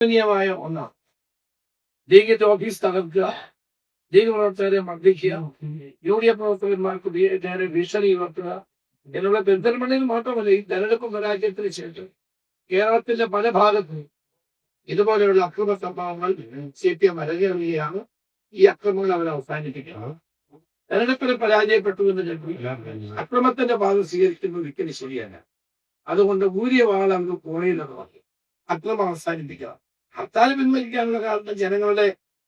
മായ ഒന്നാണ്. ലീഗിന്റെ ഓഫീസ് തകർക്കുക, ലീഗ് പ്രവർത്തകരെ മർദ്ദിക്കുക, യുഡിഎഫ് പ്രവർത്തകന്മാർക്ക് നേരെ ഭീഷണി ഉയർത്തുക എന്നുള്ള പെരിന്തൽമണ്ണയിൽ മാത്രമല്ല, ഈ തെരഞ്ഞെടുപ്പ് പരാജയത്തിന് ശേഷം കേരളത്തിന്റെ പല ഭാഗത്തും ഇതുപോലെയുള്ള അക്രമ സംഭവങ്ങൾ CPM അരങ്ങേറുകയാണ്. ഈ അക്രമങ്ങൾ അവർ അവസാനിപ്പിക്കണം. തെരഞ്ഞെടുപ്പിൽ പരാജയപ്പെട്ടു എന്ന് കരുതി അക്രമത്തിന്റെ ഭാഗം സ്വീകരിക്കുന്നത് ഒരിക്കലും ശരിയല്ല. അതുകൊണ്ട് ഊരിയ വാൾ അങ്ങ് കോണയിലെന്ന് പറഞ്ഞു അക്രമം അവസാനിപ്പിക്കുക. ഹർത്താൽ പിൻവലിക്കാനുള്ള കാരണം ജനങ്ങളുടെ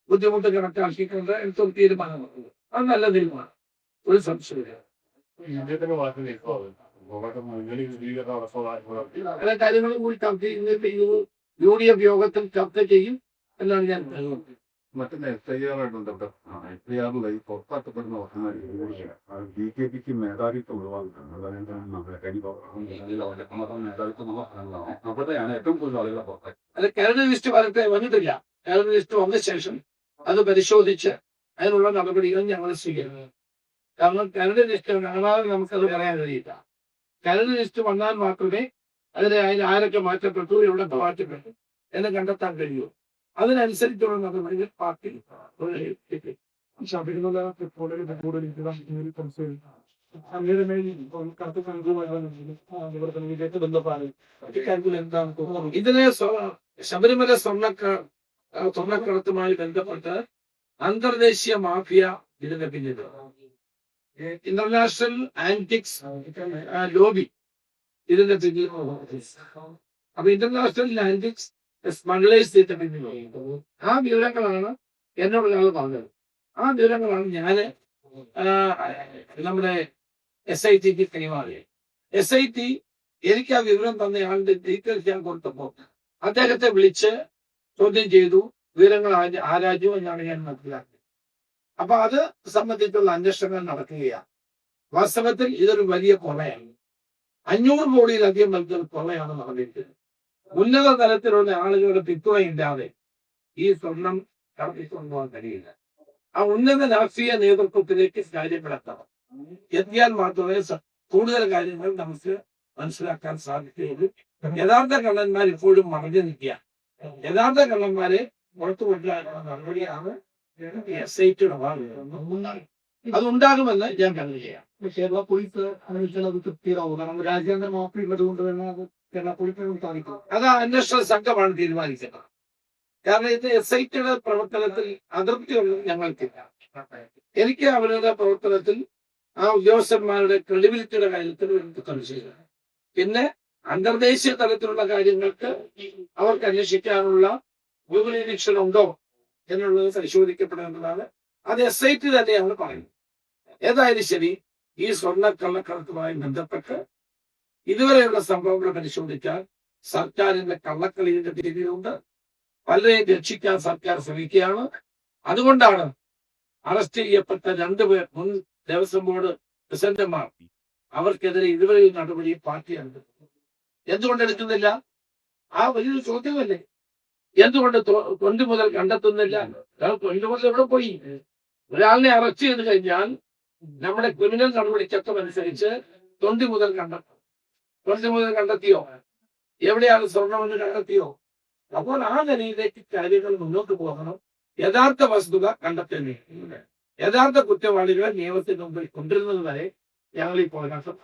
ബുദ്ധിമുട്ട് കണക്കാക്കിക്കൊണ്ട് എടുത്തൊരു തീരുമാനമാണ്. അത് നല്ല തീരുമാനം, ഒരു സംശയമില്ല. പല കാര്യങ്ങളും കൂടി ചർച്ച ചെയ്യുന്നത് UDF യോഗത്തിൽ ചർച്ച ചെയ്യും എന്നാണ് ഞാൻ കരുതുന്നത്. മറ്റൊന്ന് FIR FIRൽ ഈ പുറത്താക്കപ്പെടുന്ന BJPക്ക് മേധാവിത്വം ഒഴിവാക്കിയിട്ടുണ്ട്. അവിടെയാണ് ഏറ്റവും കൂടുതൽ ആളുകളെ പുറത്താക്കി. അത് കാബിനറ്റ് ലിസ്റ്റ് വന്നിട്ടില്ല. കാബിനറ്റ് ലിസ്റ്റ് വന്ന ശേഷം അത് പരിശോധിച്ച് അതിനുള്ള നടപടികൾ ഞങ്ങൾ സ്വീകരിക്കും. കാരണം കാബിനറ്റ് ലിസ്റ്റ് കാണാതെ നമുക്കത് പറയാൻ കഴിയില്ല. കാബിനറ്റ് ലിസ്റ്റ് വന്നാൽ മാത്രമേ അതിൽ ആരൊക്കെ മാറ്റപ്പെട്ടു, എവിടെയൊക്കെ മാറ്റപ്പെട്ടു എന്ന് കണ്ടെത്താൻ കഴിയൂ. അതിനനുസരിച്ചുള്ള നടപടികൾ പാർട്ടി ഇതിനെ ശബരിമല സ്വർണ്ണക്കടത്തുമായി ബന്ധപ്പെട്ട് അന്തർദേശീയ മാഫിയ ഇതിന്റെ പിന്നിൽ, ഇന്റർനാഷണൽ ആന്റിക്സ് ലോബി ഇതിന്റെ പിന്നിൽ. അപ്പൊ ഇന്റർനാഷണൽ ആന്റിക്സ് സ്മഗ്ലേഴ്സ് ഇതിന്റെ പിന്നിൽ. ആ വിവരങ്ങളാണ് എന്നോട് ഒരാൾ പറഞ്ഞത്. ആ വിവരങ്ങളാണ് ഞാന് നമ്മുടെ SITക്ക് കൈമാറിയത്. SIT എനിക്ക് ആ വിവരം തന്നയാളുടെ ഡീറ്റെയിൽസ് ഞാൻ കൊടുത്തപ്പോൾ അദ്ദേഹത്തെ വിളിച്ച് ചോദ്യം ചെയ്തു, വിവരങ്ങൾ ആരാഞ്ഞു എന്നാണ് ഞാൻ മനസ്സിലാക്കിയത്. അപ്പൊ അത് സംബന്ധിച്ചുള്ള അന്വേഷണങ്ങൾ നടക്കുകയാണ്. വാസ്തവത്തിൽ ഇതൊരു വലിയ കൊള്ളയാണ്. 500 കോടിയിലധികം വരുന്ന കൊള്ളയാണ് നടന്നിരിക്കുന്നത്. ഉന്നത തലത്തിലുള്ള ആളുകളുടെ പിന്തുണയില്ലാതെ ഈ സ്വർണം കടത്തിക്കൊണ്ടുപോകാൻ കഴിയില്ല. ആ ഉന്നത രാഷ്ട്രീയ നേതൃത്വത്തിലേക്ക് കാര്യങ്ങൾ എത്തിയാൽ മാത്രമേ കൂടുതൽ കാര്യങ്ങൾ നമുക്ക് മനസ്സിലാക്കാൻ സാധിക്കുകയുള്ളൂ. യഥാർത്ഥ കള്ളന്മാർ ഇപ്പോഴും മറഞ്ഞു നിൽക്കുക. യഥാർത്ഥ കള്ളന്മാരെ പുറത്തു കൊണ്ടുവരാനുള്ള നടപടിയാണ് SITയുടെ ഭാഗം. അതുണ്ടാകുമെന്ന് ഞാൻ കരുതുകയാണ്. കേരള പോലീസ് അന്വേഷിച്ചത് തൃപ്തിയിലാവും. കാരണം രാജ്യാന്തര മാഫി ഉള്ളത് കൊണ്ട് തന്നെ അത് കേരള പോലീസിന് സാധിക്കും. അത് അന്വേഷണ സംഘമാണ് തീരുമാനിക്കുന്നത്. കാരണം ഇത് SITയുടെ പ്രവർത്തനത്തിൽ അതൃപ്തിയൊന്നും ഞങ്ങൾക്കില്ല. എനിക്ക് അവരുടെ പ്രവർത്തനത്തിൽ ആ ഉദ്യോഗസ്ഥന്മാരുടെ ക്രെഡിബിലിറ്റിയുടെ കാര്യത്തിൽ എനിക്ക് സംശയമില്ല. പിന്നെ അന്തർദേശീയ തലത്തിലുള്ള കാര്യങ്ങൾക്ക് അവർക്ക് അന്വേഷിക്കാനുള്ള നിരീക്ഷണം ഉണ്ടോ എന്നുള്ളത് പരിശോധിക്കപ്പെടേണ്ടതാണ്. അത് SIT തന്നെയാണ് പറയുന്നത്. ഏതായാലും ശരി, ഈ സ്വർണ്ണക്കള്ളക്കടത്തുമായി ബന്ധപ്പെട്ട് ഇതുവരെയുള്ള സംഭവങ്ങൾ പരിശോധിച്ചാൽ സർക്കാരിന്റെ കള്ളക്കളിയുടെ പിന്നിലുണ്ട്. പലരെയും രക്ഷിക്കാൻ സർക്കാർ ശ്രമിക്കുകയാണ്. അതുകൊണ്ടാണ് അറസ്റ്റ് ചെയ്യപ്പെട്ട 2 പേർ മുൻ ദേവസ്വം ബോർഡ് പ്രസിഡന്റുമാർ, അവർക്കെതിരെ ഇതുവരെ നടപടി പാർട്ടി എടുക്കുന്നത്. എന്തുകൊണ്ട് എടുക്കുന്നില്ല? ആ വലിയൊരു ചോദ്യമല്ലേ. എന്തുകൊണ്ട് തൊണ്ടി മുതൽ കണ്ടെത്തുന്നില്ല? തൊണ്ടി മുതൽ എവിടെ പോയി? ഒരാളിനെ അറസ്റ്റ് ചെയ്ത് കഴിഞ്ഞാൽ നമ്മുടെ ക്രിമിനൽ നടപടി ചട്ടം അനുസരിച്ച് തൊണ്ടി മുതൽ കണ്ടെത്തും. തൊണ്ടി മുതൽ കണ്ടെത്തിയോ? എവിടെയാണ് സ്വർണ്ണമെന്ന് കണ്ടെത്തിയോ? അപ്പോൾ ആ നിലയിലേക്ക് കാര്യങ്ങൾ മുന്നോട്ട് പോകണം. യഥാർത്ഥ വസ്തുത കണ്ടെത്തേണ്ടി, യഥാർത്ഥ കുറ്റവാളികളെ നിയമത്തിന് മുമ്പിൽ കൊണ്ടുവരുന്നത് വരെ ഞങ്ങൾ ഈ പോരാട്ടം